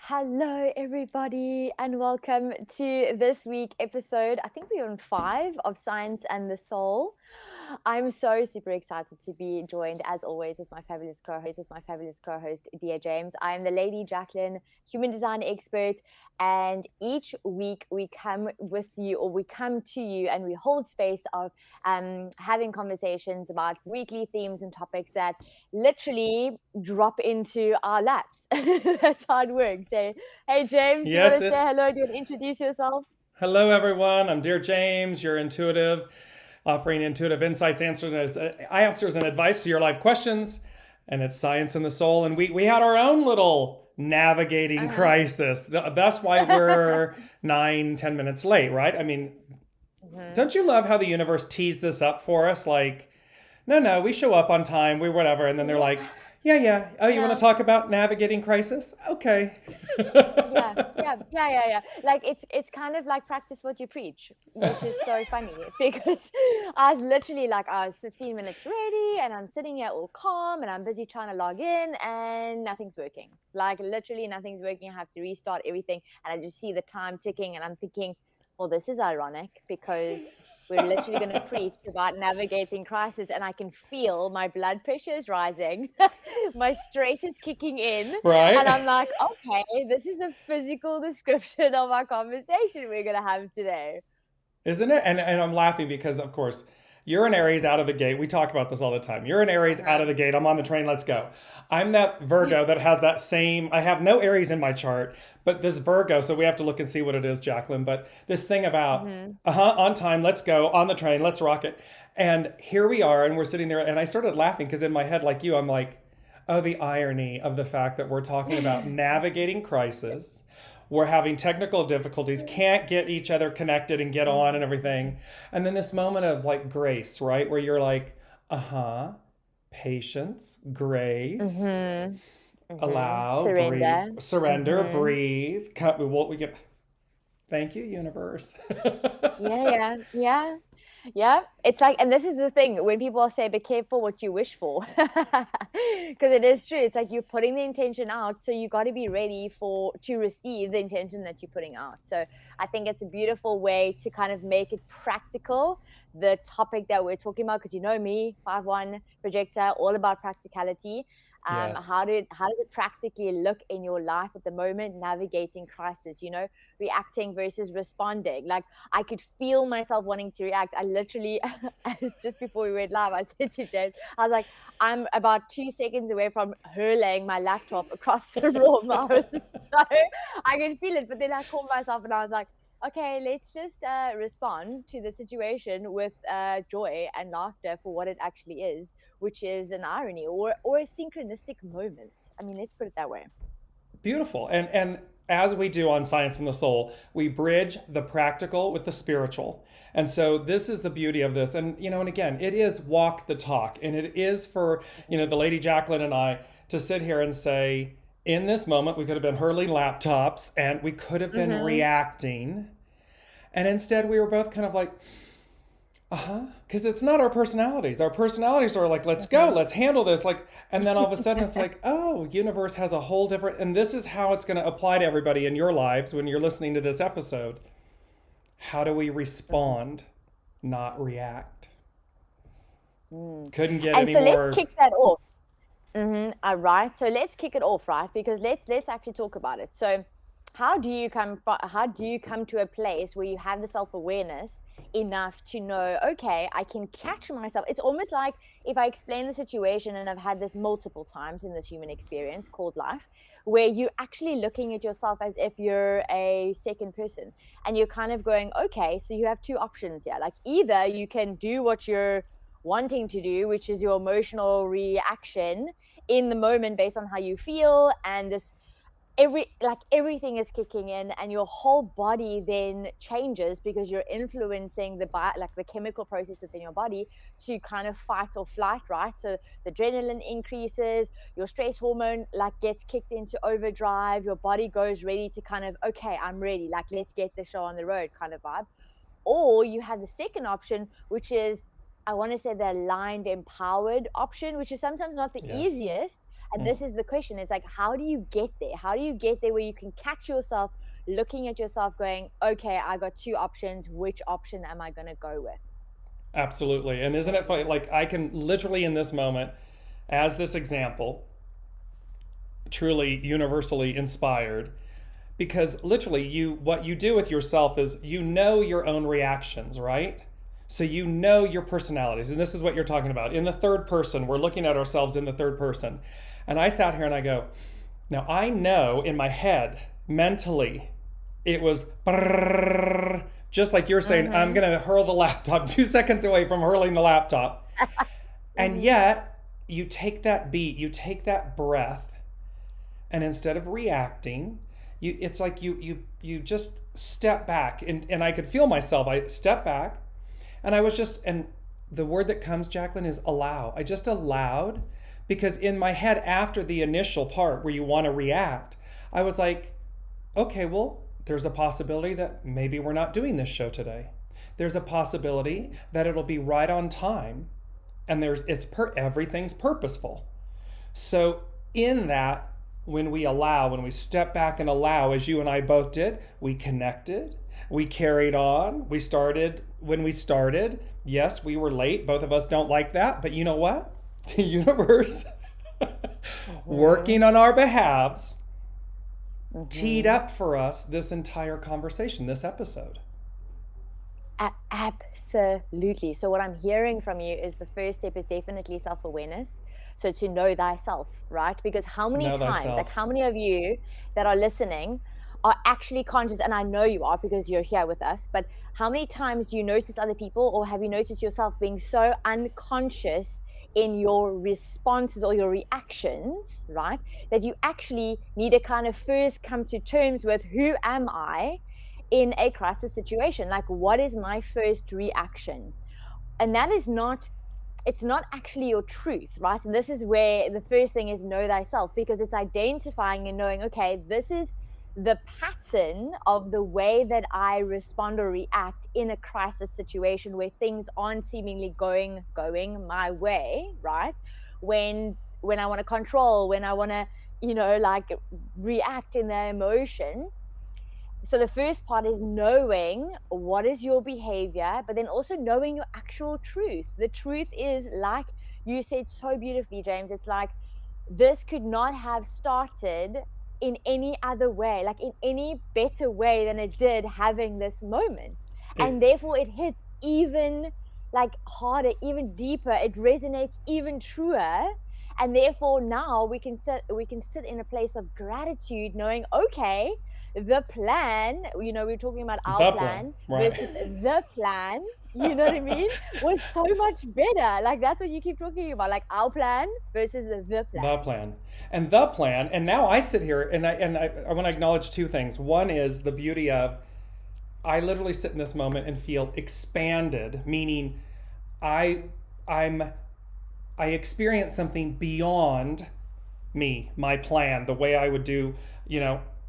Hello, everybody, and welcome to this week episode. I think we're on 5 of Science and the Soul. I'm so super excited to be joined, as always, with my fabulous co-host, Dear James. I'm the Lady Jaclyn, human design expert, and each week we come with you, or we come to you, and we hold space of having conversations about weekly themes and topics that literally drop into our laps. That's how it works. So, hey, James, do you want Yes, to say it. hello? Do you want to introduce yourself? Hello, everyone. I'm Dear James, your intuitive, offering intuitive insights, answers, and advice to your life questions. And it's Science and the Soul. And we had our own little navigating Uh-huh. crisis. That's why we're 9, 10 minutes late, right? I mean, Mhm. don't you love how the universe teased this up for us? Like, no, we show up on time, we whatever. And then they're like, Yeah, yeah. Oh, you want to yeah. talk about navigating crisis? Okay. Yeah. Like it's kind of like practice what you preach, which is so funny because I was literally like I was 15 minutes ready and I'm sitting here all calm and I'm busy trying to log in and nothing's working. Like literally nothing's working. I have to restart everything and I just see the time ticking and I'm thinking, well, this is ironic because we're literally going to preach about navigating crisis and I can feel my blood pressure is rising. My stress is kicking in and Right? I'm like, okay, this is a physical description of our conversation we're going to have today. Isn't it? And I'm laughing because, of course, you're an Aries out of the gate. We talk about this all the time. You're an Aries out of Uh-huh. the gate. I'm on the train. Let's go. I'm that Virgo that has that same. I have no Aries in my chart, but this Virgo. So we have to look and see what it is, Jacqueline. But this thing about, Hmm. on time, let's go, on the train, let's rock it. And here we are, and we're sitting there. And I started laughing because in my head, like you, I'm like, oh, the irony of the fact that we're talking about navigating crisis. We're having technical difficulties, can't get each other connected and get on and everything. And then this moment of like grace, right? Where you're like, patience, grace, Hmm. allow, breathe, Surrender. surrender, Hmm. breathe. What we get. Thank you, universe. Yeah. Yeah, it's like, and this is the thing when people say, be careful what you wish for. Because it is true. It's like you're putting the intention out. So you got to be ready to receive the intention that you're putting out. So I think it's a beautiful way to kind of make it practical, the topic that we're talking about. Because you know me, 5-1 projector, all about practicality. Yes. How does it practically look in your life at the moment, navigating crisis, reacting versus responding? Like I could feel myself wanting to react. I literally, just before we went live, I said to James, I was like, I'm about 2 seconds away from hurling my laptop across the room. I was so, I could feel it. But then I called myself and I was like, okay, let's just respond to the situation with joy and laughter for what it actually is, which is an irony or a synchronistic moment. I mean, let's put it that way. Beautiful. And as we do on Science and the Soul, we bridge the practical with the spiritual. And so this is the beauty of this. And and again, it is walk the talk. And it is for, the lady Jacqueline and I to sit here and say, in this moment, we could have been hurling laptops and we could have been Mm-hmm. reacting. And instead we were both kind of like, because it's not our personalities. Our personalities are like, let's go, Mm-hmm. let's handle this. Like, and then all of a sudden it's like, oh, universe has a whole different, and this is how it's going to apply to everybody in your lives when you're listening to this episode. How do we respond, not react? Mm. Couldn't get And any so let's more. kick that off. All right. So let's kick it off, right? Because let's actually talk about it. So how do you come to a place where you have the self-awareness enough to know, okay, I can catch myself. It's almost like if I explain the situation, and I've had this multiple times in this human experience called life, where you're actually looking at yourself as if you're a second person and you're kind of going, okay, so you have two options here. Like either you can do what you're wanting to do, which is your emotional reaction in the moment based on how you feel, and this everything is kicking in and your whole body then changes because you're influencing the chemical process within your body to kind of fight or flight, right? So the adrenaline increases, your stress hormone like gets kicked into overdrive, your body goes ready to kind of, okay, I'm ready, like let's get the show on the road kind of vibe. Or you have the second option, which is, I want to say, the aligned, empowered option, which is sometimes not the Yes. easiest. And this is the question. It's like, how do you get there? How do you get there where you can catch yourself looking at yourself going, okay, I got two options. Which option am I going to go with? Absolutely. And isn't it funny? Like, I can literally in this moment, as this example, truly universally inspired, because literally what you do with yourself is you know your own reactions, right? So you know your personalities. And this is what you're talking about. In the third person, we're looking at ourselves in the third person. And I sat here and I go, now I know in my head, mentally, it was brrrr, just like you're saying, I'm going to hurl the laptop 2 seconds away from hurling the laptop. And yet you take that beat, you take that breath, and instead of reacting, it's like you just step back. And I could feel myself. I step back and I was just, and the word that comes, Jaclyn, is allow. I just allowed, because in my head after the initial part where you want to react, I was like, okay, well, there's a possibility that maybe we're not doing this show today. There's a possibility that it'll be right on time, and everything's purposeful. So in that, when we step back and allow, as you and I both did, we connected, we carried on, when we started, yes, we were late. Both of us don't like that, but you know what? The universe working on our behalves teed up for us this entire conversation, this episode. Absolutely. So what I'm hearing from you is the first step is definitely self-awareness. So to know thyself, right? Because how many times, like how many of you that are listening are actually conscious, and I know you are because you're here with us, but how many times do you notice other people, or have you noticed yourself being so unconscious in your responses or your reactions, right, that you actually need to kind of first come to terms with, who am I in a crisis situation? Like, what is my first reaction? And that is not, it's not actually your truth, right? And this is where the first thing is know thyself, because it's identifying and knowing, okay, this is the pattern of the way that I respond or react in a crisis situation where things aren't seemingly going my way, right? When I want to control, when I want to, like react in the emotion. So the first part is knowing what is your behavior, but then also knowing your actual truth. The truth is, like you said so beautifully, James, it's like, this could not have started in any other way, like in any better way than it did having this moment. And therefore it hits even like harder, even deeper, it resonates even truer. And therefore now we can sit in a place of gratitude, knowing, okay, the plan, we're talking about our plan versus the plan, you know what I mean, was so much better. Like, that's what you keep talking about, like our plan versus the plan. The plan. And the plan. And now I sit here and I want to acknowledge two things. One is the beauty of, I literally sit in this moment and feel expanded, meaning I experience something beyond me, my plan, the way I would do,